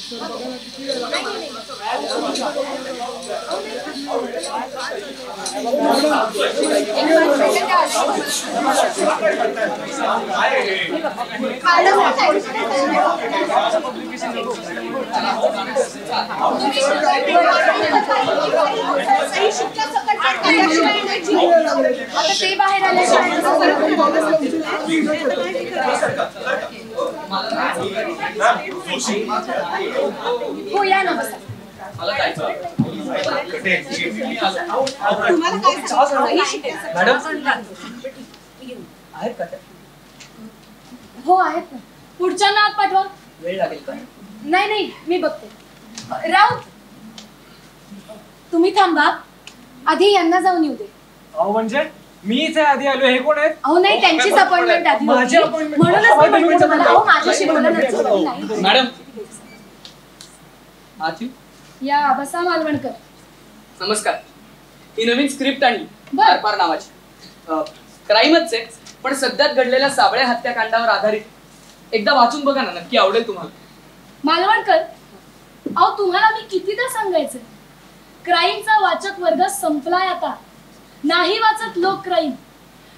ते बाहेर आले हो या ना बसा. हो आहेत ना. पुढच्या नात पाठवा. वेळ लागेल का? नाही नाही मी बघते. राऊत तुम्ही थांबा, आधी यांना जाऊन येऊ दे. अहो म्हणजे मी इथे आधी आलो, हे कोण आहेत? अहो नाही त्यांचीच अपॉइंटमेंट आधी माझी होती. अपॉइंटमेंट म्हणूनच मी म्हणते तुम्हाला अहो माझ्याशी बोला ना. मॅडम आत येऊ? या बसा मालवणकर. नमस्कार. ही नवीन स्क्रिप्ट आणली बर. आरपार नावाची. क्राईमच आहे, पण सध्यात घडलेल्या साबळे हत्याकांडावर आधारित. एकदा वाचून बघा ना, नक्की आवडेल तुम्हाला. मालवणकर अहो तुम्हाला मी कितीदा सांगायचं, क्राईमचा वाचक वर्ग संपलाय आता. नाही वाचत लोक क्राईम,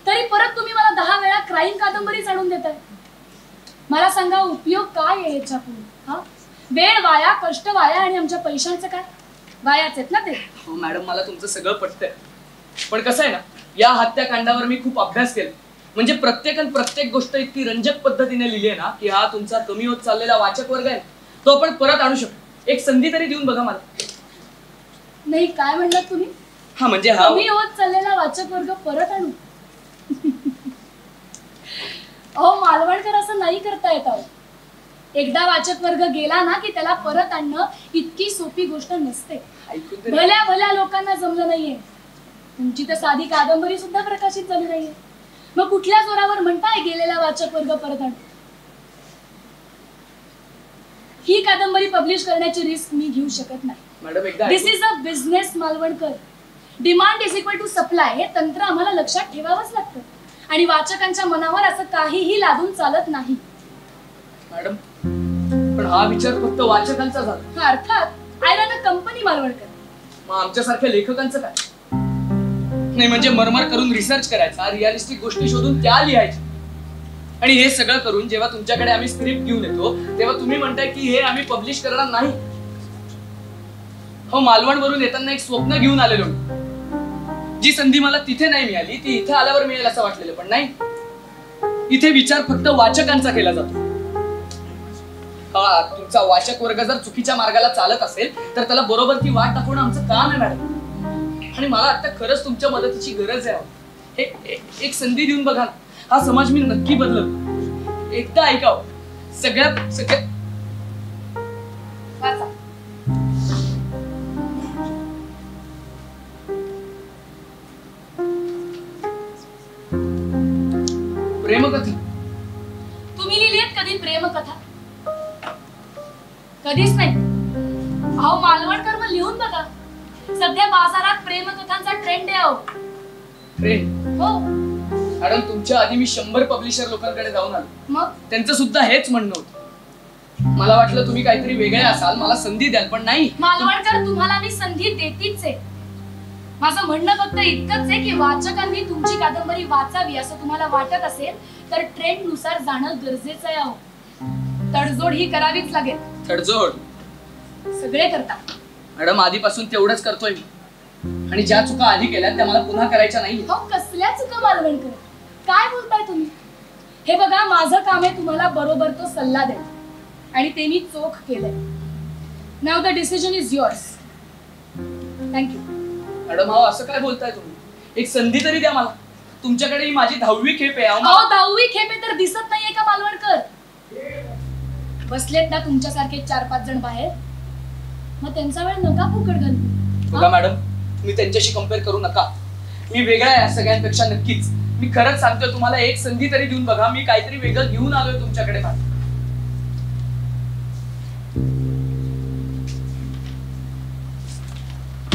तरी परत तुम्ही मला 10 वेळा क्राईम कादंबरीच आणून देताय. मला सांगा उपयोग काय आहे याच्या पुढे? हा वेळ वाया, कष्ट वाया आणि आमच्या पैशांचं काय? वायाच आहेत ना ते. हो मॅडम, मला तुमचं सगळं पटतंय, पण कसं आहे ना, या हत्याकांडावर मी खूप अभ्यास केला. म्हणजे प्रत्येक गोष्ट इतकी रंजक पद्धतीने लिहिली आहे ना, की हा तुमचा कमी होत चाललेला वाचक वर्ग आहे तो आपण परत आणू शकतो. एक संधी तरी देऊन बघा मला. नाही काय म्हणलात तुम्ही? हा म्हणजे हा कमी होत चाललेला वाचक वर्ग परत आणू? अहो मालवणकर असं नाही करता येत. अहो एकदा वाचक वर्ग गेला ना की त्याला परत आणणं इतकी सोपी गोष्ट नसते. भल्या भल्या लोकांना जमलं नाहीये. तुमची तर साधी कादंबरी सुद्धा प्रकाशित झाली नाहीये. मग कुठल्या जोरावर म्हणताय गेलेला वाचक वर्ग परत आण? ही कादंबरी पब्लिश करण्याची रिस्क मी घेऊ शकत नाही. मॅडम एकदा this is a business Malvankar. Demand is equal to supply हे तंत्र आम्हाला लक्षात ठेवावंच लागतं. आणि वाचकांच्या मनावर असं काहीही लादून चालत नाही. मॅडम पण हा विचार फक्त वाचकांचा झाला. अर्थात I run a company Malvankar. मग आमच्यासारख्या लेखकांचं काय? नाही म्हणजे मरमर करून रिसर्च करायचा, रिअलिस्टिक गोष्टी शोधून त्या लिहायच्या. आणि हे सगळं करून जेव्हा तुमच्याकडे आम्ही स्क्रिप्ट घेऊन येतो तेव्हा तुम्ही म्हणताय की हे आम्ही पब्लिश करणार नाही. हो मालवणवरून येताना एक स्वप्न घेऊन आलेलो. जी संधी मला तिथे नाही मिळाली ती इथे आल्यावर मिळेल असं वाटलेलं, पण नाही. इथे विचार फक्त वाचकांचा केला जातो. हा तुमचा वाचक वर्ग जर चुकीच्या मार्गाला चालत असेल तर त्याला बरोबर ती वाट दाखवणं आमचं काम आहे मॅडम. आणि मला आता खरंच तुमच्या मदतीची गरज आहे. एक संधी देऊन बघा. हा समाज मी नक्की बदलतो. एकदा ऐकावं. सगळ्या प्रेमकथा. तुम्ही लिहिलीत कधी प्रेमकथा? कधीच नाही. अहो मालवणकर मग लिहून बघा. सध्या बाजारात प्रेमकथांचा ट्रेंड आहे. अहो ट्रेंड? हो मॅडम तुमच्या आधी मी 100 पब्लिशर लोकांकडे जाऊन आलो. मग त्यांचं सुद्धा हेच म्हणणं होतं. मला वाटलं तुम्ही काहीतरी वेगळे असाल, मला संधी द्याल, पण नाही. मालवणकर तुम्हाला मी संधी देतीच आहे. माझं म्हणणं फक्त इतकंच आहे की वाचकांनी तुमची कादंबरी वाचावी असं तुम्हाला वाटत असेल तर ट्रेंड नुसार जाणं गरजेचं आहे. अहो तडजोड ही करावीच लागेल. तडजोड सगळे करतात मॅडम. आधीपासून तेवढंच करतोय मी. आणि ज्या चुका आधी केल्या त्या मला पुन्हा करायच्या नाही. हो कसल्या चुका मालवणकर? काय बोलताय तुम्ही? हे बघा माझं काम आहे तुम्हाला बरोबर तो सल्ला देणं, आणि ते मी चोख केलंय. Now the decision is yours. Thank you. Madam हा असं काय बोलताय तुम्ही? एक संधी तरी द्या मला. तुमच्याकडे ही माझी 10वी खेप आहे. अहो 10वी खेप आहे तर दिसत नाहीये का मालवणकर? बसलेत ना तुमच्यासारखे 4-5 जण बाहेर. मग त्यांचा वेळ नका फुकट घालू. बघा मॅडम तुम्ही त्यांच्याशी कम्पेअर करू नका. मी वेगळा आहे सगळ्यांपेक्षा नक्कीच. मी खरंच सांगतोय तुम्हाला एक संधी तरी देऊन बघा. मी काहीतरी वेगळं घेऊन आलोय तुमच्याकडे.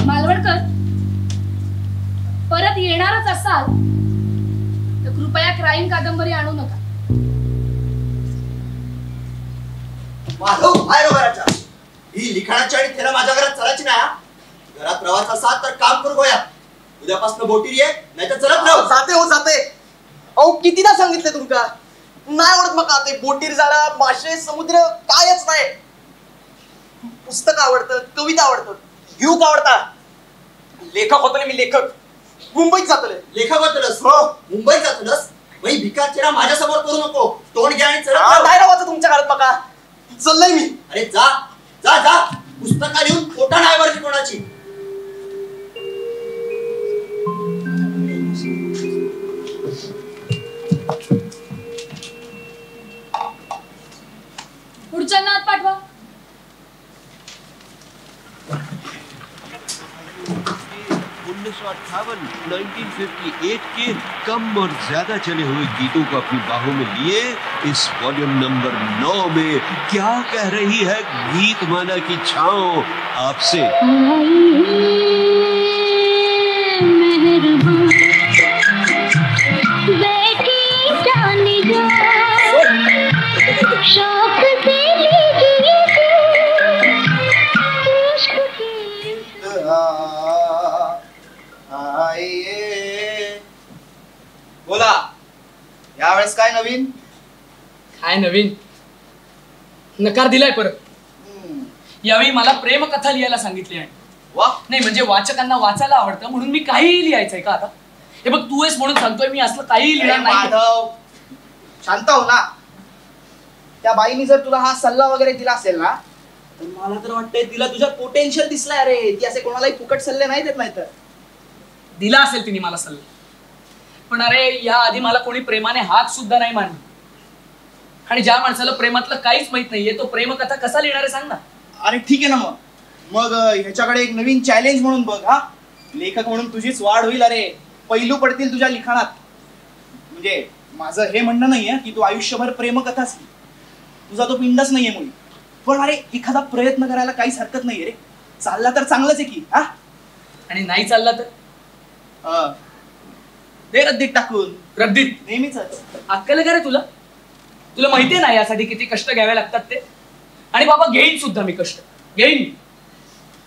मालवणकर परत येणारच असाल तर कृपया क्राईम कादंबरी आणू नका. माधव बाहेर उभा राहा. ही लिखाणाची आणि त्याला माझ्या घरात चलायची नाही हा. घरात प्रवास असा तर काम करू गोया. उद्यापासून बोटीर ये नाही तर चलत राहू. जाते अहो कितीदा सांगितले तुमका नाही आवडत मका ते बोटीर जाळा मासे समुद्र कायच नाही. पुस्तक आवडतं कविता आवडतं घेऊ का आवडता लेखक होतले मी लेखक मुंबईत जातले. लेखा बद्दलच हो मुंबईत जातलस बाई भिकार चेहरा माझ्या समोर करू नको. तोंड घ्या आणि चलत राहू. नाही राहायचं तुमच्या घरात मका चाललंय मी. अरे जा जा जा पुस्तका लिहून पोटा नाही वरची कोणाची. पुढच्यांना आत पाठवा. 1958 के कम और ज्यादा चले हुए गीतों को अपनी बाहों में लिए इस वॉल्यूम नंबर 9 में क्या कह रही है गीतमाला की छांव आपसे। शौक से बोला यावेळेस काय नवीन. काय नवीन नकार दिलाय परत. यावेळी मला प्रेमकथा लिहायला सांगितली आहे. वा नाही म्हणजे वाचकांना वाचायला आवडतं म्हणून मी काहीही लिहायचंय का आता. हे बघ तू आहेस म्हणून सांगतोय मी असलं काहीही लिहिणार नाही. माधव शांत हो ना. त्या बाईनी जर तुला हा सल्ला वगैरे दिला असेल ना तर मला तर वाटतंय तिला तुझ्यात पोटेन्शियल दिसलाय. अरे ती असे कोणालाही फुकट सल्ले नाही देत. नाही तर दिला असेल तिने मला सल्ला पण अरे या आधी मला कोणी प्रेमाने हात सुद्धा नाही मानली. आणि ज्या माणसाला प्रेमातलं काहीच माहित नाहीये तो प्रेमकथा कसा लिहिणार आहे सांग ना. अरे ठीक आहे ना मग ह्याच्याकडे एक नवीन चॅलेंज म्हणून बघ. हा लेखक म्हणून तुझीच वाढ होईल. अरे पैलू पडतील तुझ्या लिखाणात. म्हणजे माझं हे म्हणणं नाहीये की तू आयुष्यभर प्रेमकथाच लिही. तुझा तो पिंडच नाहीये मुली. पण अरे एखादा प्रयत्न करायला काहीच हरकत नाहीये रे. चालला तर चांगलंच आहे की. हा आणि नाही चालला तर दे रद्दीत टाकून. रद्दीत नेहमीच अक्कल का रे तुला. तुला माहितीये ना यासाठी किती कष्ट घ्यावे लागतात ते. आणि बाबा घेईन सुद्धा मी कष्ट घेईन.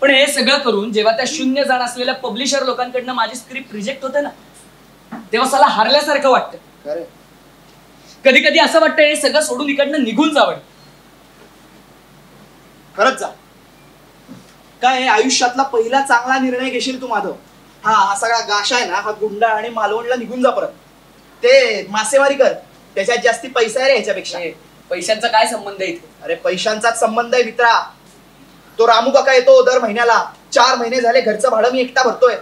पण हे सगळं करून जेव्हा त्या शून्य जाण असलेल्या पब्लिशर लोकांकडनं माझी स्क्रिप्ट रिजेक्ट होते ना तेव्हा मला हारल्यासारखं वाटतं. कधी कधी असं वाटतं हे सगळं सोडून इकडनं निघून जावं. खरंच जा. काय आयुष्यातला पहिला चांगला निर्णय घेशील तू माधव. हा सगळा गाशा आहे ना हा गुंडा आणि मालवणला निघून जा परत. ते मासेमारी कर. त्याच्यात जास्ती पैसा आहे रे ह्याच्यापेक्षा. पैशांचा काय संबंध आहे इथे. अरे पैशांचाच संबंध आहे मित्रा. तो रामू काका येतो दर महिन्याला. 4 महिने झाले घरचं भाडं मी एकटा भरतोय.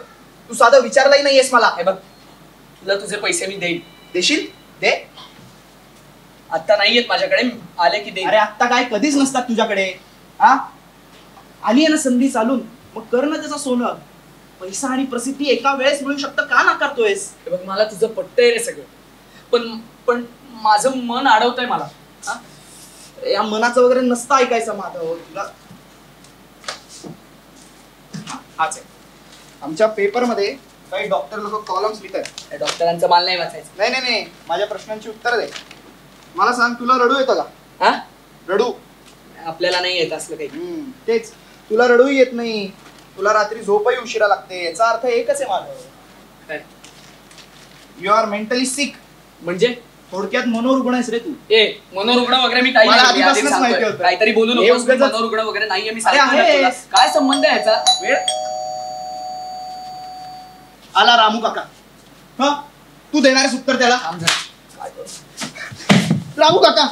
तू साधं विचारलाही नाहीयेस मला. हे बघ तुला तुझे पैसे मी देईन. देशील दे. आता नाहीयेत माझ्याकडे आले की देईन. अरे आत्ता काय कधीच नसतात तुझ्याकडे. हा आली आहे ना संधी चालून मग कर ना त्याचं सोनं. पैसा आणि प्रसिद्धी एका वेळेस मिळू शकतं का नाकारतोयस. हे बघ मला तुझं पटतंय रे सगळं पण माझं मन अडवतंय मला. या मनाचं वगैरे नसतं ऐकायचं माधव तुला. हाच आहे. आमच्या पेपरमध्ये काही डॉक्टर लोक कॉलम्स लिहितात. डॉक्टरांचं माल नाही वाचायचं. नाही माझ्या प्रश्नांची उत्तर दे. मला सांग तुला रडू येतं का. हा रडू आपल्याला नाही येत असलं काही. तेच तुला रडूही येत नाही. तुला रात्री झोपही उशिरा लागते. याचा अर्थ एकच आहे माधव. यू आर मेंटली सिक. म्हणजे थोडक्यात मनोरुग्ण आहेस रे तू. मनोरुग्ण वगैरे मी काही मला नाही. आधीपासूनच आधी माहिती सांगतोय. होतं. काहीतरी बोलू हे नकोस. उगाचच- मनोरुग्ण वगैरे नाहीये मी अरे सांगतोय ना तुला. आहेस. काय संबंध आहे याचा. वेळ आला रामू काका. हा तू देणारेस उत्तर त्याला. थांब जरा. रामू काका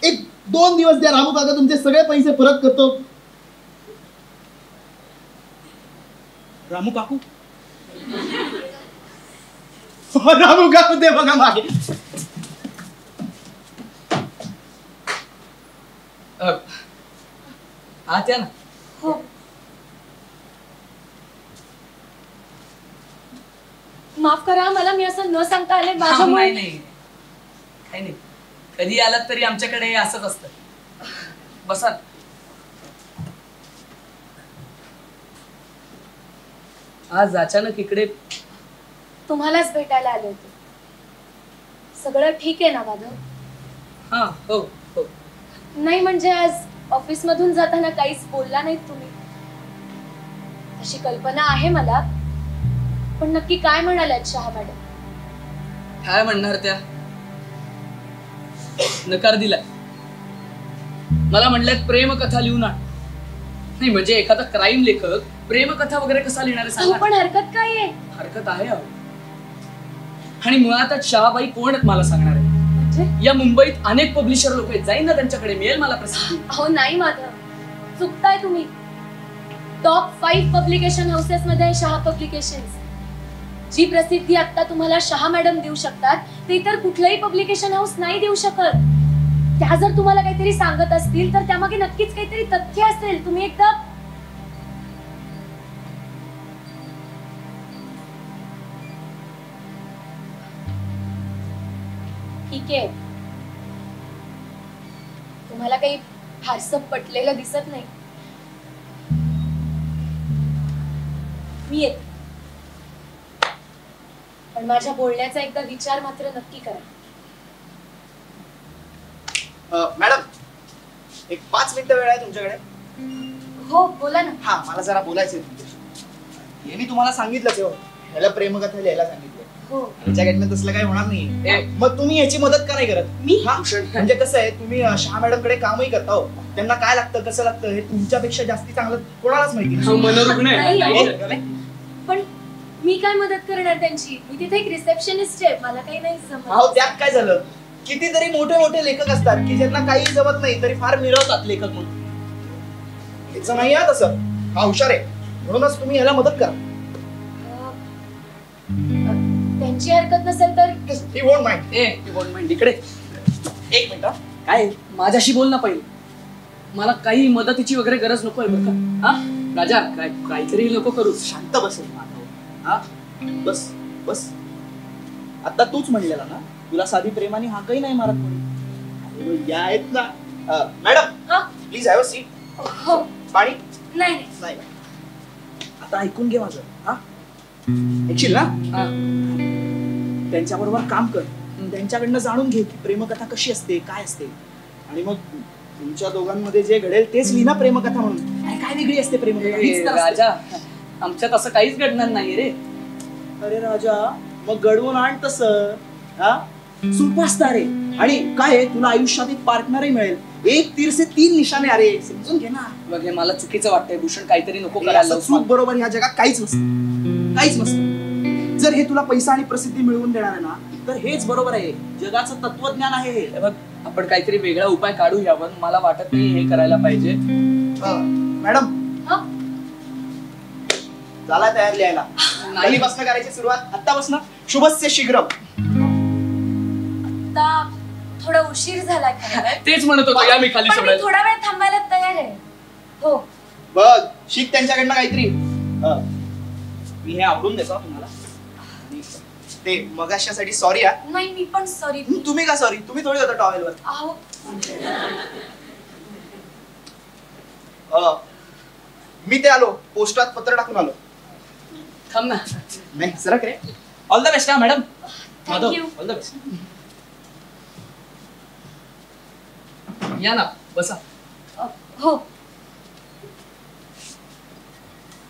1-2 दिवस द्या. रामू काका तुमचे सगळे पैसे परत करतो. रामू काकू रामू काकू दे बघा मागे. आत या ना. हो माफ करा मला मी असं न सांगता आले नाही माझ्यामुळे. नाही काही नाही. कधी आलात तरी आमच्याकडे हे असंच असतं. बसा. आज अचानक इकडे तुम्हालाच भेटायला आले होते. सगळं ठीक आहे ना माधव. हा हो हो नाही म्हणजे आज ऑफिस मधून जाताना काहीच बोलला नाहीत तुम्ही. अशी कल्पना आहे मला, पण नक्की काय म्हणाल्यात शहा मॅडम? काय म्हणणार त्या? नकार दिलाय. मला म्हणल्यात प्रेमकथा लिहून आण. नाही म्हणजे एखादा क्राईम लेखक प्रेमकथा वगैरे कसा लिहिणार आहे सांगा. पण हरकत काय आहे? हरकत आहे अहो. आणि मुळातच शहाबाई कोण आहेत मला सांगणार आहे? म्हणजे या मुंबईत अनेक पब्लिशर लोक आहेत, जाईन ना त्यांच्याकडे, मिळेल मला प्रसिद्धी. अहो नाही माधव, चुकताय तुम्ही. टॉप 5 पब्लिकेशन हाऊसेस मध्ये आहे शहा पब्लिकेशन्स. जी प्रसिद्धी आता तुम्हाला शहा मॅडम देऊ शकतात ते इतर कुठलंही पब्लिकेशन हाऊस नाही देऊ शकत. त्या जर तुम्हाला काहीतरी सांगत असतील तर त्यामागे नक्कीच काहीतरी तथ्य असेल. तुम्ही एकदा ठीक आहे, तुम्हाला काही फारसं पटलेलं दिसत नाही. मी येते, पण माझ्या बोलण्याचा एकदा विचार मात्र नक्की करा. मॅडम, एक 5 मिनिटं वेळ आहे तुमच्याकडे? हो बोला ना. हा, मला जरा बोलायचंय तुमच्याशी. हे मी तुम्हाला सांगितलंच हो, ह्याला प्रेमकथा लिहायला सांगितलं. हो ह्याच्याकडनं तसलं काही होणार नाही. मग तुम्ही याची मदत का नाही करत? मी हा, म्हणजे कसं आहे, तुम्ही शहा मॅडम कडे कामही करता हो. त्यांना काय लागतं कसं लागतं हे तुमच्यापेक्षा जास्ती चांगलं कोणालाच माहिती हा, मनोरुग्ण आहे. नाही, नाही. पण मी काय मदत करणार त्यांची? मी तिथे एक रिसेप्शनिस्ट आहे, मला काही नाही अहो, जमत. त्यात काय झालं? कितीतरी मोठे मोठे लेखक असतात की ज्यांना काही जमत नाही तरी फार मिरवतात लेखक म्हणून. याचं नाही आहे तसं. हा हुशार आहे, म्हणूनच तुम्ही ह्याला मदत करा. त्यांची हरकत नसेल तर ही वोंट माइंड. ती बोल माइंड इकडे. एक मिनिट. काय माझ्याशी बोल ना पहिले. मला काही मदतीची वगैरे गरज नको आहे बरं का. हा राजा, काहीतरी नको करू. शांत बसेल माधव. हा, बस बस. आता तूच म्हणलेला ना तुला साधी प्रेमाने हाकही नाही मारत कोणी. या आहेत ना मॅडम, हा? Please have a seat. हो. पाणी नाही नाही. नाही. आता ऐकून घे माझं. हा, ऐकशील ना? हा. त्यांच्याबरोबर काम कर, त्यांच्याकडनं जाणून घे की प्रेमकथा कशी असते, काय असते, आणि मग तुमच्या दोघांमध्ये जे घडेल तेच लिहिना प्रेमकथा म्हणून. अरे काय वेगळी असते प्रेमकथा? हीच तर असते. राजा, आमच्यात असं काहीच घडणार नाही रे. अरे राजा, मग घडवून आण तसं. हा, सुपरस्टार आहे आणि काय आहे, तुला आयुष्यात एक पार्टनरही मिळेल. एक तीर से 3 निशाणे. अरे समजून घे ना. बघ, हे मला चुकीचं वाटतंय भूषण, काहीतरी नको हे करायला असं लावूस चूक मला. बरोबर ह्या जगात काहीच नसतं, काहीच नसतं. जर हे तुला पैसा आणि प्रसिद्धी मिळवून देणार आहे ना तर हेच बरोबर आहे. जगाचं तत्वज्ञान आहे हे. हे बघ, आपण काहीतरी वेगळा उपाय काढू यावर. मला वाटत नाही हे करायला पाहिजे. मॅडम, हा? झाला तयार लिहायला? नाही. बसणं करायची सुरुवात आता बसणं. शुभस्य शीघ्रम. आता थोडा उशीर झाला खरं. तेच म्हणत होतो, या मी खाली पण मी सोडायला. थोडा वेळ थांबायला तयार आहे. हो. बघ, शिक त्यांच्याकडनं काहीतरी. मी हे आवडून देतो तुम्हाला. आणि ते मगाशासाठी सॉरी. नाही, मी पण सॉरी. तुम्ही का सॉरी? तुम्ही थोडी होता टॉवेलवर. अहो मी ते आलो, पोस्टात पत्र टाकून आलो. थांब ना. नाही सरक रे. ऑल द बेस्ट हा madam. Thank you. All the best. या ना, बसा. हो.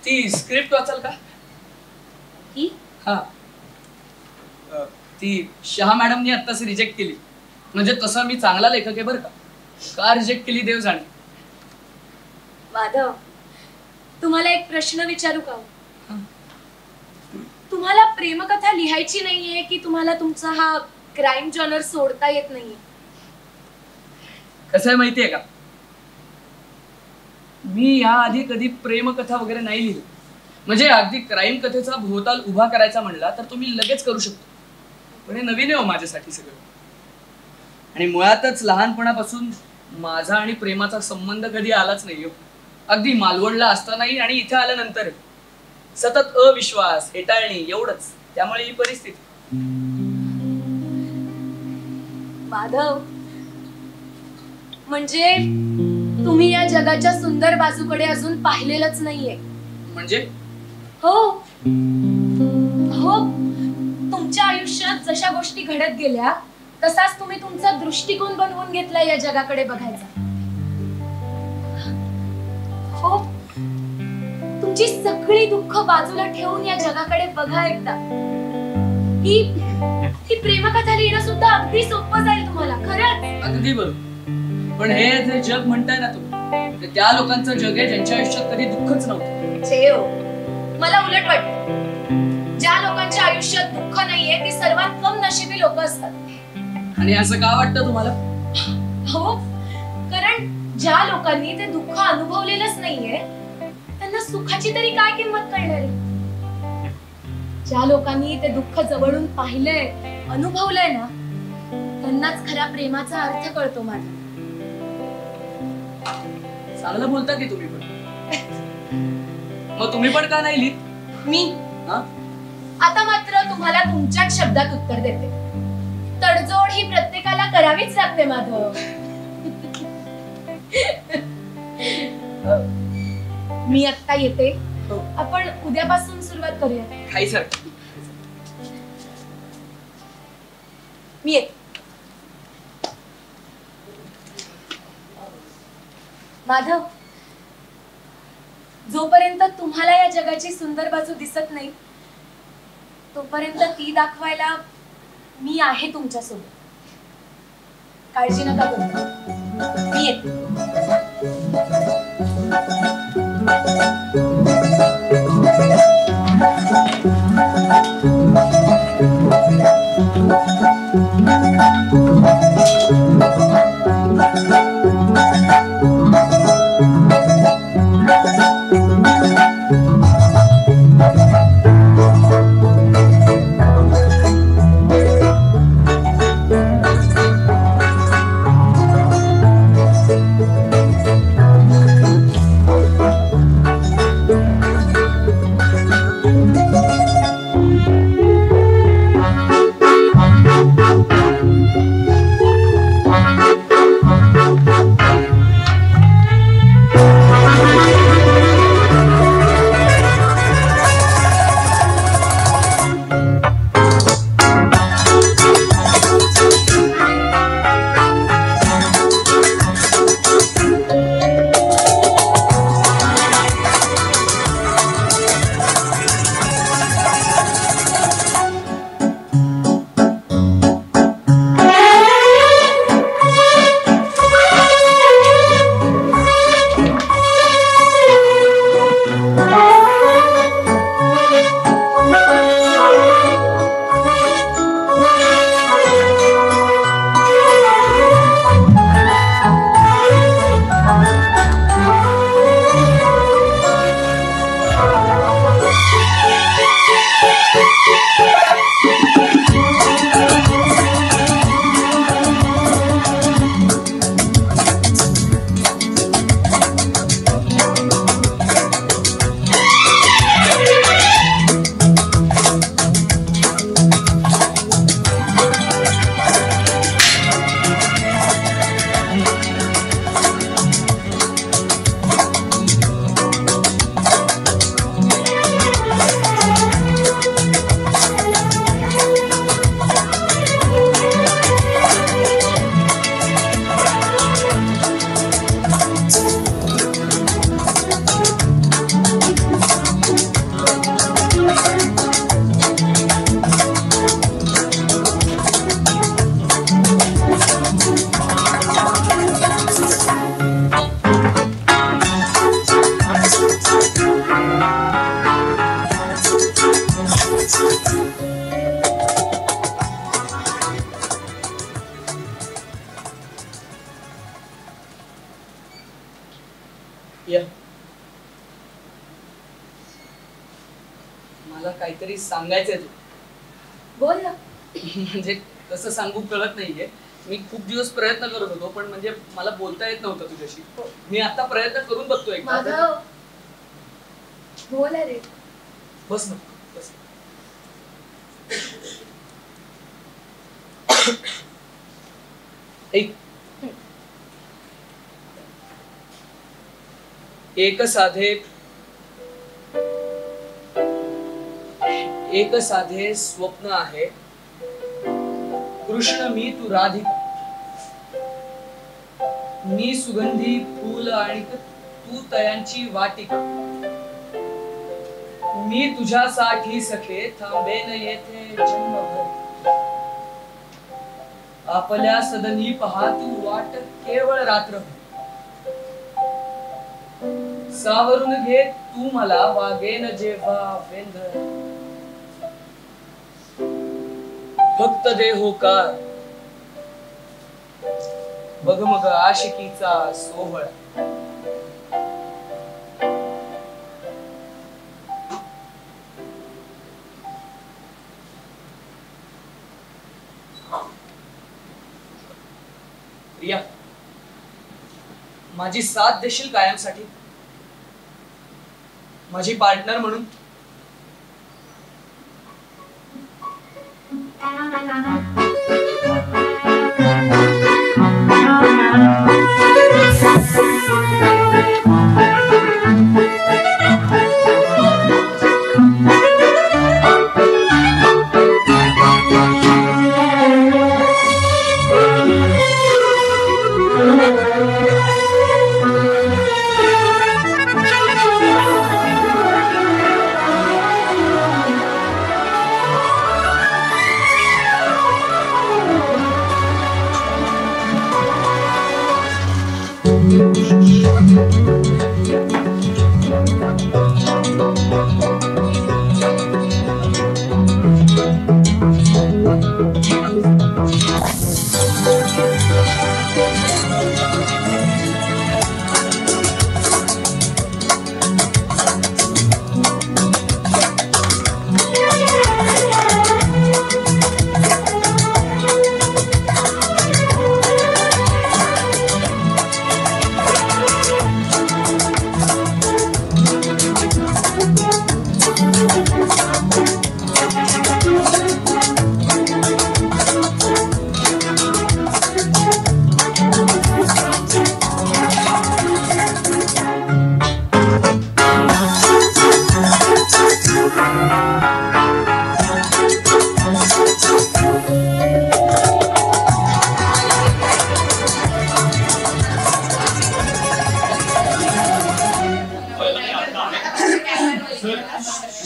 ती स्क्रिप्ट वाचाल का? ही हा, ती शहा मॅडमनी आत्ताच रिजेक्ट केली. म्हणजे तसं मी चांगला लेखक आहे बरं का रिजेक्ट केली देव जाणे. माधव, तुम्हाला एक प्रश्न विचारू का? हा. तुम्हाला प्रेमकथा लिहायची नाहीये की तुम्हाला तुमचा हा क्राईम जॉनर सोडता येत नाहीये? कसं आहे माहितीये का, मी याआधी कधी प्रेमकथा वगैरे नाही लिहिली. म्हणजे अगदी क्राईम कथेचा भोवताल उभा करायचा म्हणला तर तुम्ही लगेच करू शकतो. पण हे नवीन आहे हो माझ्यासाठी सगळं. आणि मुळातच लहानपणापासून माझा आणि प्रेमाचा संबंध कधी आलाच नाही हो. अगदी मालवणला असतानाही आणि इथे आल्यानंतर सतत अविश्वास, हेटाळणी एवढंच. त्यामुळे ही परिस्थिती. माधव, म्हणजे तुम्ही या जगाच्या सुंदर बाजूकडे अजून पाहिलेलंच नाहीये. म्हणजे हो हो, तुमच्या आयुष्यात जशा गोष्टी घडत गेल्या तसाच तुम्ही तुमचा दृष्टिकोन बनवून घेतला या जगाकडे बघायचा. हो, तुमची सगळी दुःख बाजूला ठेवून या जगाकडे बघा एकदा. ही प्रेमकथा लिहिणं सुद्धा अगदी सोपं जाईल तुम्हाला, खरंच. अगदी बरोबर. पण हे जे जग म्हणताय ना तुम्ही, ते त्या लोकांचं जग आहे ज्यांच्या आयुष्यात कधी दुःखच नव्हतं. छे हो, मला उलट वाटतं ज्या लोकांच्या आयुष्यात दुःख नाहीये ती सर्वात कम नशिबी लोक असतात. आणि असं का वाटतं तुम्हाला? हो, कारण ज्या लोकांनी ते दुःख अनुभवलेलंच नाहीये त्यांना सुखाची तरी काय किंमत कळणार आहे. ज्या लोकांनी ते दुःख जवळून पाहिलंय, अनुभवलंय ना, त्यांनाच खऱ्या प्रेमाचा अर्थ कळतो. माझा चांगलं बोलता की तुम्ही पण. मग तुम्ही पण का नाही लिहित? मी हा? आता मात्र तुम्हाला तुमच्याच शब्दात उत्तर देते. तडजोड ही प्रत्येकाला करावीच लागते माधव. मी आता येते. आपण उद्यापासून सुरुवात करूया. काही सर. मी येते. माधव, जोपर्यंत तुम्हाला या जगाची सुंदर बाजू दिसत नाही तोपर्यंत ती दाखवायला मी आहे तुमच्यासोबत. काळजी नका करू. मी येते. या. मला काहीतरी सांगायचंय तुला. बोल ना. म्हणजे कसं सांगू कळत नाहीये. मी खूप दिवस प्रयत्न करत होतो पण म्हणजे मला बोलता येत नव्हतं तुझ्याशी. मी आता प्रयत्न करून बघतोय. माधव, बोल रे. बस ना बस. एक साधे स्वप्न आहे, कृष्ण मी तू राधिका, मी सुगंधी फूल आणि तू तयांची वाटिका. मी तुझ्यासाठी सखे थांबेन येथे जन्मभर. आपल्या सदनी पहा तू वाट केवळ रात्र. सावरून घे तू मला वागेन जेव्हा वेंधर. फक्त दे होकार बघ मग आशिकीचा सोहळा. प्रिया, माझी साथ देशील कायमसाठी, माझी पार्टनर म्हणून?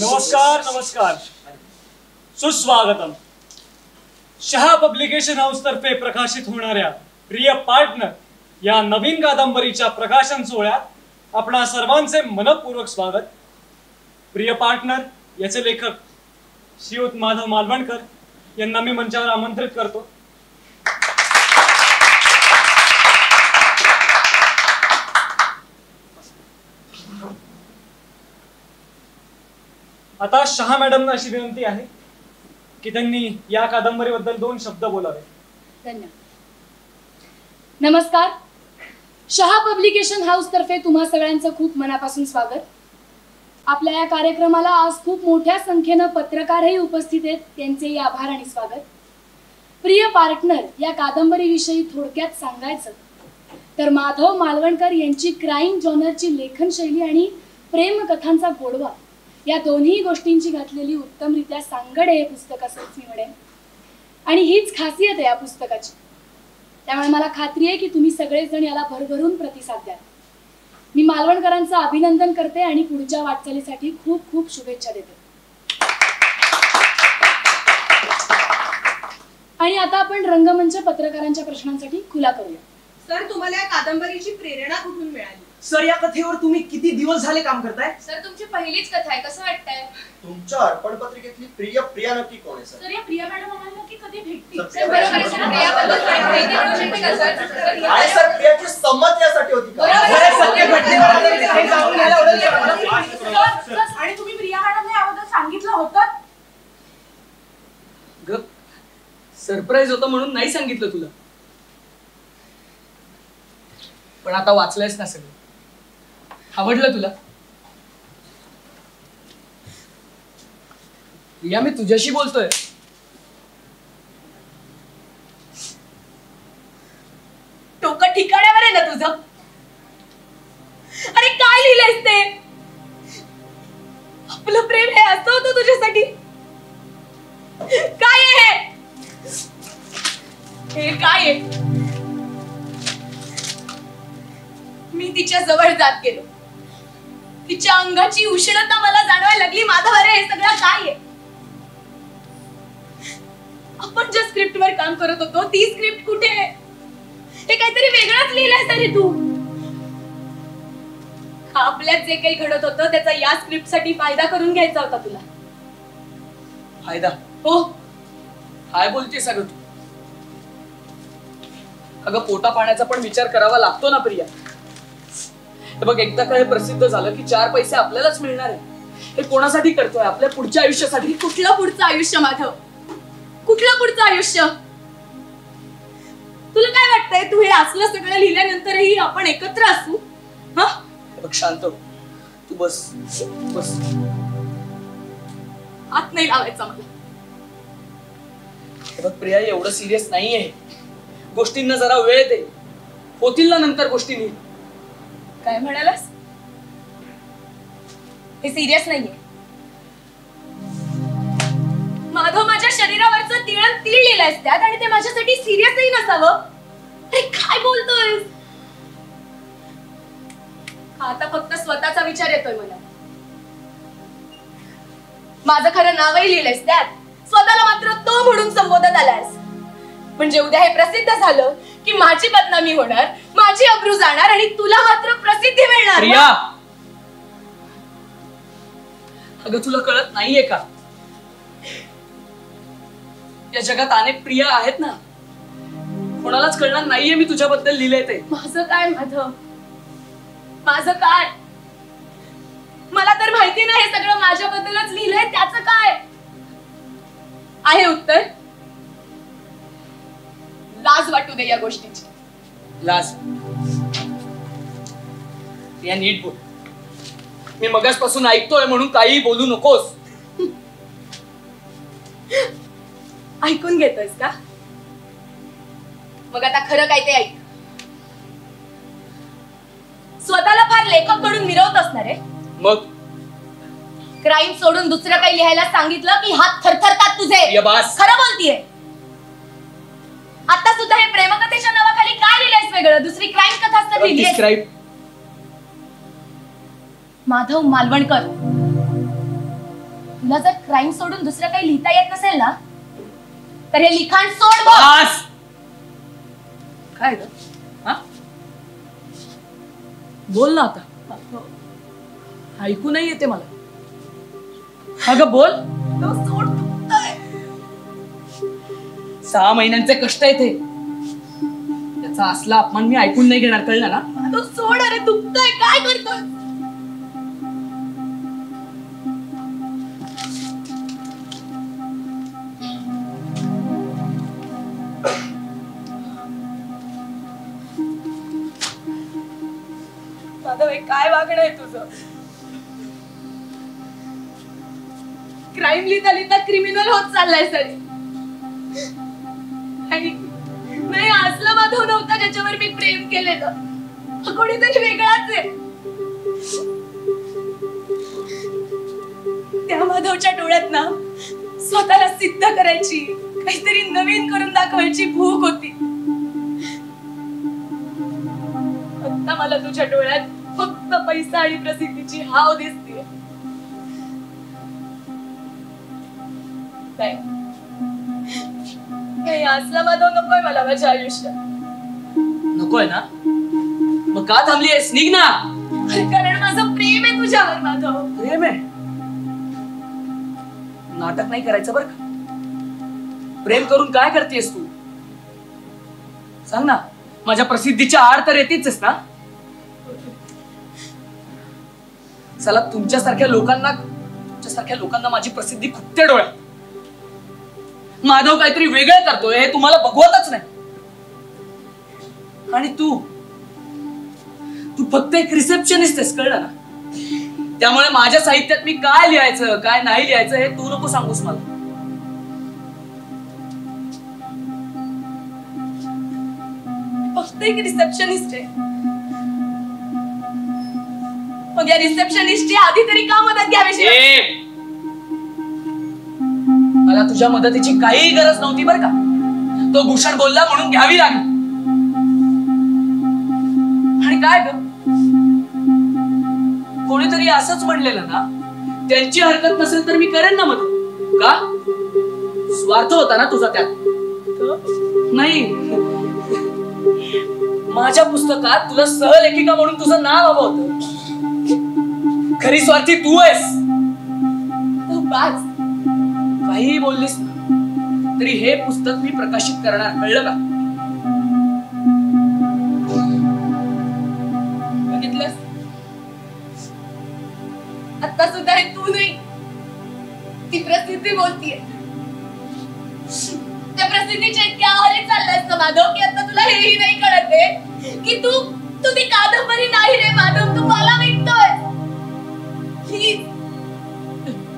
नमस्कार नमस्कार, सुस्वागतम. शहा पब्लिकेशन हाऊस तर्फे प्रकाशित होणाऱ्या प्रिय पार्टनर या नवीन कादंबरीच्या प्रकाशन सोहळ्यात आपणा सर्वांचे मनपूर्वक स्वागत. प्रिय पार्टनर याचे लेखक श्रीयुत माधव मालवणकर यांना मी मंचावर आमंत्रित करतो. आता शहा मॅडमना अशी विनंती आहे की त्यांनी या कादंबरीबद्दल 2 शब्द बोलावे. धन्यवाद. नमस्कार. शहा पब्लिकेशन हाऊस तर्फे तुम्हा सगळ्यांचं खूप मनापासून स्वागत. आपल्या या कार्यक्रमाला आज खूप मोठ्या संख्येनं पत्रकारही उपस्थित आहेत, त्यांचेही आभार आणि स्वागत. प्रिय पार्टनर या कादंबरीविषयी थोडक्यात सांगायचं तर माधव मालवणकर यांची क्राईम जॉनरची लेखन शैली आणि प्रेमकथांचा गोडवा या दोन्ही गोष्टींची घातलेली उत्तमरित्या सांगड हे पुस्तक असंच मी म्हणेन. आणि हीच खासियत आहे या पुस्तकाची. त्यामुळे मला खात्री आहे की तुम्ही सगळेजण याला भरभरून प्रतिसाद द्याल. मी मालवणकरांचं अभिनंदन करते आणि पुढच्या वाटचालीसाठी खूप खूप शुभेच्छा देते. आणि आता आपण रंगमंच पत्रकारांच्या प्रश्नांसाठी खुला करूया. सर, तुम्हाला या कादंबरीची प्रेरणा कुठून मिळाली? सर, या कथेवर तुम्ही किती दिवस झाले काम करताय? सर, तुमची पहिलीच कथा आहे, कसं वाटतंय? तुमच्या अर्पण पत्रिकेतली प्रिया नक्की कोण आहे सर? सर, या प्रिया मॅडम आम्हाला नक्की कधी भेटतील? सर, सर, बरोबर आहे सर, प्रियाबद्दल माहिती मिळू शकते का सर? सर, आणि सर प्रियाची संमत यासाठी होती का? बरोबर आहे, सत्य घटनेवर हे जाऊन घ्यायला सर, आणि तुम्ही प्रिया मॅडमने याबद्दल सांगितलं होतं? ग सरप्राईज होतं म्हणून नाही सांगितलं तुला, पण आता वाचलंयस ना सगळं. आवडलं तुला? प्रिया, मी तुझ्याशी बोलतोय. डोकं ठिकाण्यावर आहे ना तुझं? अरे काय लिहिलंयस ते? आपलं प्रेम हे असं होतं तुझ्यासाठी? काय आहे हे? काय आहे? मी तिच्या जवळ जात गेलो. तिच्या अंगाची उष्णता मला जाणवायला लागली. माधव, अरे हे सगळं काय आहे? आपण ज्या स्क्रिप्ट वर काम करत होतो ती स्क्रिप्ट कुठे आहे? हे काहीतरी वेगळंच लिहिलंय तरी तू. आपल्यात जे काही घडत होतं त्याचा या स्क्रिप्ट साठी फायदा करून घ्यायचा होता तुला. फायदा? हो. काय बोलतेस अगं तू? अगं पोटा पाण्याचा पण विचार करावा लागतो ना प्रिया. हे बघ, एकदा का हे प्रसिद्ध झालं की 4 पैसे आपल्यालाच मिळणार आहे. हे कोणासाठी करतोय? आपल्या पुढच्या आयुष्यासाठी. कुठलं पुढचं आयुष्य माधव? कुठलं पुढचं आयुष्य? तुला काय वाटतंय तू हे असलं सगळं लिहिल्यानंतरही आपण एकत्र असू? हा, बघ शांत, तू बस बस. हात नाही लावायचा मला. बघ प्रिया, एवढं सिरियस नाहीये. गोष्टींना जरा वेळ दे, होतील ना नंतर गोष्टी नीट. काय म्हणालास? हे सिरियस नाहीये माधव. माझ्या शरीरावरचं तिळण तीळ लिहिलंयस त्यात आणि ते माझ्यासाठी सिरियसही नसावं. अरे काय बोलतोयस? आता फक्त स्वतःचा विचार येतोय मला. माझं खरं नावही लिहिलंयस त्यात. स्वतःला मात्र तो म्हणून संबोधत आलायस. म्हणजे उद्या हे प्रसिद्ध झालं की माझी बदनामी होणार, माझी अब्रू जाणार आणि तुला मात्र प्रसिद्धी मिळणार. प्रिया, अगं तुला कळत नाहीये का? या जगात अनेक प्रिया आहेत ना. कोणालाच कळणार नाहीये मी तुझ्याबद्दल लिहिलंय ते. माझं काय माधव? माझं काय? मला तर माहिती नाही हे सगळं माझ्याबद्दलच लिहिलंय. त्याचं काय आहे उत्तर? लाज वाटू दे या गोष्टीची. लाज? या नीट बोल. मी मगासपासून ऐकतोय म्हणून काही बोलू नकोस. ऐकून घेतोयस का? मग आता खरं काय ते ऐक. स्वतःला फार लेखक म्हणून मिरवत असणार आहे. मग क्राईम सोडून दुसरं काही लिहायला सांगितलं की हात थरथरतात तुझे. खरं बोलतीये. आता सुद्धा हे प्रेमकथेच्या नावाखाली काय लिहिलंयस वेगळं? दुसरी क्राईम कथाच तर लिहिलीयस. माधव मालवणकर, तुला जर क्राईम सोडून दुसरं काही लिहिता येत नसेल ना तर हे लिखाण सोड. बस. काय ग? हा, बोल ना आता. ऐकू नाही येते मला. अगं बोल. तो सोड, दुखतंय. 6 महिन्यांचे कष्ट आहे ते. त्याचा असला अपमान मी ऐकून नाही घेणार, कळलं ना? तो सोड. अरे दुखतंय. काय करतोय? काय वागणं आहे तुझं? क्राईम लिहिता लिहिता क्रिमिनल होत चाललाय सरी. नाही, असला माधव नव्हता ज्याच्यावर मी प्रेम केलेलं. कोणीतरी वेगळाच आहे. त्या माधवच्या डोळ्यात ना स्वतःला सिद्ध करायची, काहीतरी नवीन करून दाखवायची भूक होती. आता मला तुझ्या डोळ्यात फक्त पैसा आणि प्रसिद्धीची हाव दिसते. नाही, असला माधव नकोय मला माझ्या आयुष्यात. नकोय ना? मग का थांबलीयस? निघ ना. कारण माझं प्रेम आहे तुझ्यावर माधव. प्रेम आहे? नाटक नाही करायचं बरं का. प्रेम करून काय करतेस तू? सांग ना. माझ्या प्रसिद्धीच्या आड तर येतेच ना. चला, तुमच्यासारख्या लोकांना माझी प्रसिद्धी खुपते डोळ्यात. माधव काहीतरी वेगळं करतोय हे तुम्हाला बघवतच नाही. आणि तू फक्त एक रिसेप्शनिस्ट आहेस, कळलं ना? त्यामुळे माझ्या साहित्यात मी काय लिहायचं काय नाही लिहायचं हे तू नको सांगूस मला. फक्त एक रिसेप्शनिस्ट आहे. मग या रिसेप्शनिस्टची आधी तरी का मदत घ्यावी? मला तुझ्या मदतीची काही गरज नव्हती बरं का. तो भूषण बोलला म्हणून घ्यावी लागली. आणि काय ग, कोणीतरी असंच म्हणलेलं ना, त्यांची हरकत नसेल तर मी करेन ना मदत. का स्वार्थ होता ना तुझा त्यात? नाही, माझ्या पुस्तकात तुला सहलेखिका म्हणून तुझं नाव हवं होतं. खरी स्वार्थी तू आहेस. बाज, काहीही बोललीस ना तरी हे पुस्तक मी प्रकाशित करणार, कळलं का? बघितलंस, आता सुद्धा हे तू नाही, ती प्रसिद्धी बोलतीये. त्या प्रसिद्धीच्या इतक्या आहारी चाललायस का माधव, की आता तुला हेही नाही कळत आहे की तू ती कादंबरी नाही रे माधव, तू मला विकतोय. प्लीज,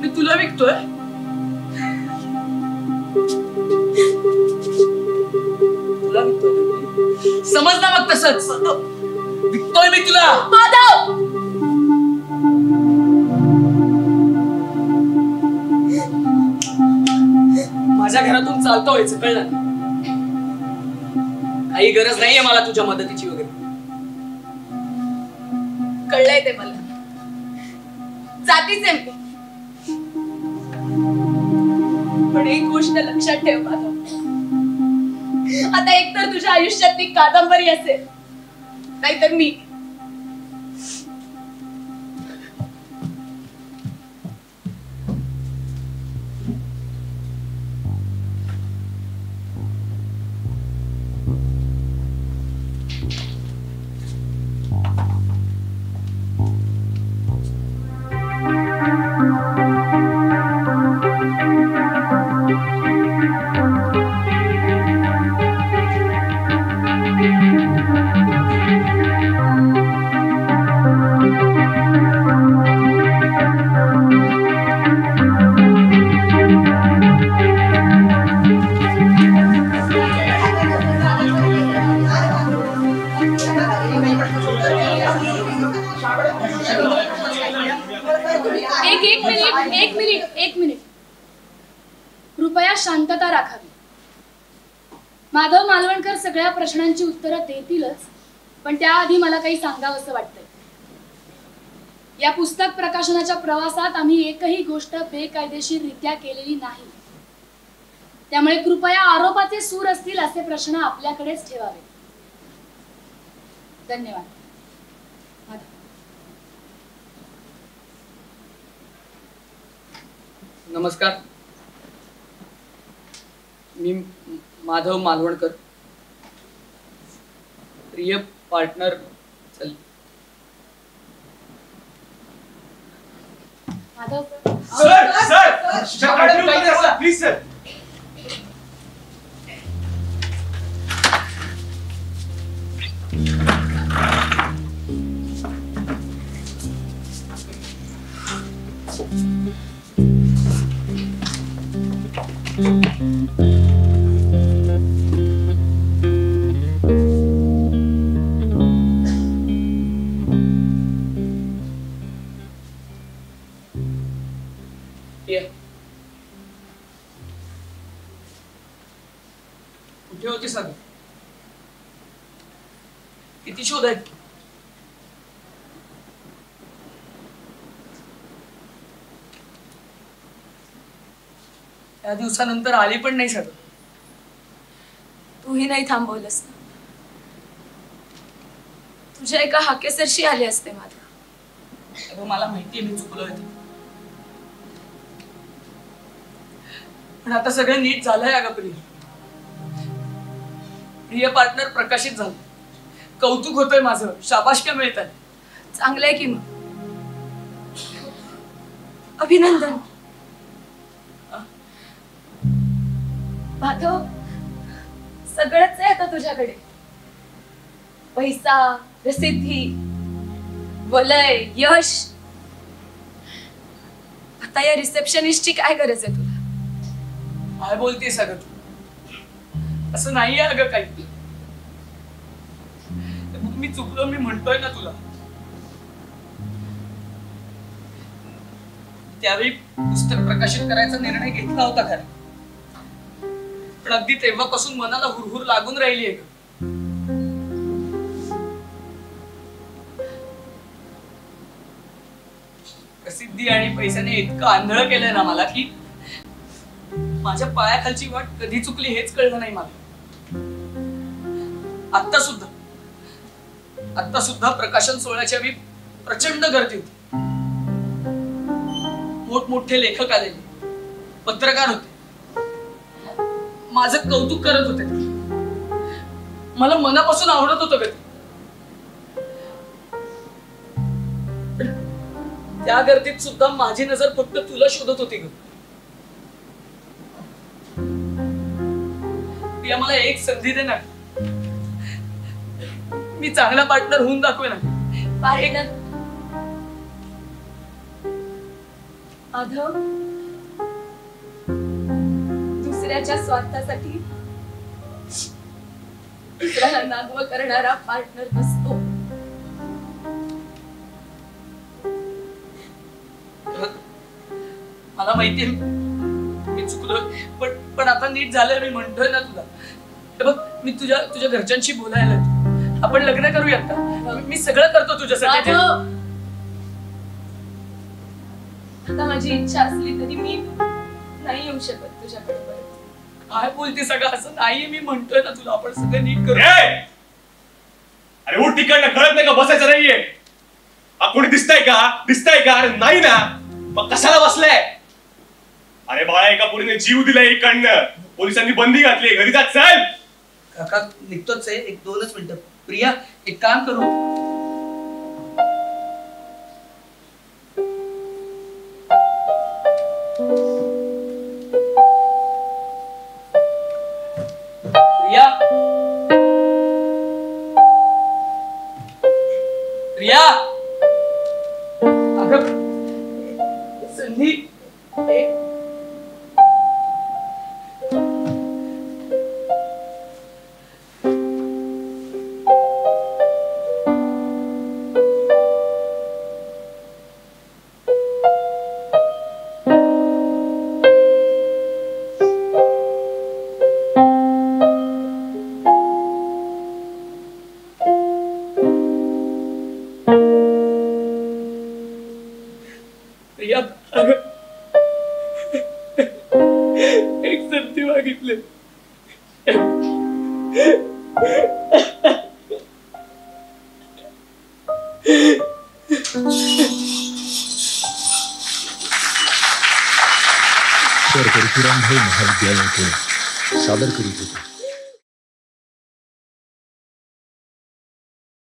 मी तुला विकतोय? तुला विकतोय? समज ना मग तसंच, विकतोय मी तुला. माधव, माझ्या घरातून चालतं व्हायचं, कळलं? काही गरज नाहीये मला तुझ्या मदतीची वगैरे. कळलंय ते मला, जातीच आहे मी. पण एक गोष्ट लक्षात ठेव माधव, आता एकतर तुझ्या आयुष्यातली कादंबरी असेल, नाहीतर मी. एक मिनिट, कृपया शांतता राखावी. माधव मालवणकर सगळ्या प्रश्नांची उत्तरं देतीलच, पण त्याआधी मला काही सांगावंसं वाटतंय. या पुस्तक प्रकाशनाच्या प्रवासात आम्ही एकही गोष्ट बेकायदेशीररित्या केलेली नाही. त्यामुळे कृपया आरोपाचे सूर असतील असे प्रश्न आपल्याकडेच ठेवावे. धन्यवाद. नमस्कार, मी माधव मालवणकर, प्रिय पार्टनर. Madhav please sir. कुठे होती सर? किती शोध आहेत? या दिवसानंतर आली पण नाही सर. तूही नाही थांबवलंस ना. तुझ्या एका हाकेसरशी आले असते माधव. अगं मला माहितीये मी चुकलोय, पण आता सगळं नीट झालंय. अगं प्रिय पार्टनर प्रकाशित झालं, कौतुक होतंय माझं, शाबासक्या मिळतात. चांगलंय की मग, अभिनंदन. माधव, सगळंच आहे आता तुझ्याकडे. पैसा, प्रसिद्धी, वलय, यश. आता या रिसेप्शनिस्टची काय गरज आहे तुला? काय बोलतेस अगं तू? असं नाहीये अगं काही. मी चुकलो, मी म्हणतोय ना तुला. त्यावेळी पुस्तक प्रकाशित करायचा निर्णय घेतला होता खरं, पण अगदी तेव्हापासून मनाला हुरहुर लागून राहिली आहे. बुद्धी आणि पैशाने इतकं आंधळ केलंय ना मला की माझ्या पायाखालची वाट कधी चुकली हेच कळलं नाही मला. आता सुद्धा प्रकाशन सोहळ्याच्या वेळी प्रचंड गर्दी होती. मोठमोठे लेखक आलेले, पत्रकार होते, माझं कौतुक करत होते. मला मनापासून आवडत होतं ग. त्या गर्दीत सुद्धा माझी नजर फक्त तुला शोधत होती ग. प्रिया, मला एक संधी दे ना. मी चांगला पार्टनर होऊन दाखवे ना. पार्टनर आधव, दुसऱ्याच्या स्वार्थासाठी दुसऱ्याला नागवं करणारा पार्टनर नसतो. मला माहितीये मी चुकलोय, पण आता नीट झालंय. मी म्हणतोय ना तुला. हे बघ, मी तुझ्या घरच्यांशी बोलायला येतो. आपण लग्न करूयात का? मी सगळं करतो तुझ्यासाठी. आता माझी इच्छा असली तरी मी नाही येऊ शकत तुझ्याकडे परत. काय बोलते सगळं? असं नाहीये. मी म्हणतोय ना तुला, आपण सगळं नीट करू. अरे उठ तिकडनं, कळत नाही का बसायचं नाहीये? कोणी दिसतंय का? अरे नाही ना, मग कशाला बसलाय? अरे बाळा, एका पोरीने जीव दिलाय इकडनं, पोलिसांनी बंदी घातली. घरी जात चल. काका निघतोच आहे, 1-2 मिनिटं. प्रिया, एक काम करू. प्रिया, अगं संधी एक संधी मागितली. सर परशुराम भाई महाविद्यालयातून सादर करीत होते.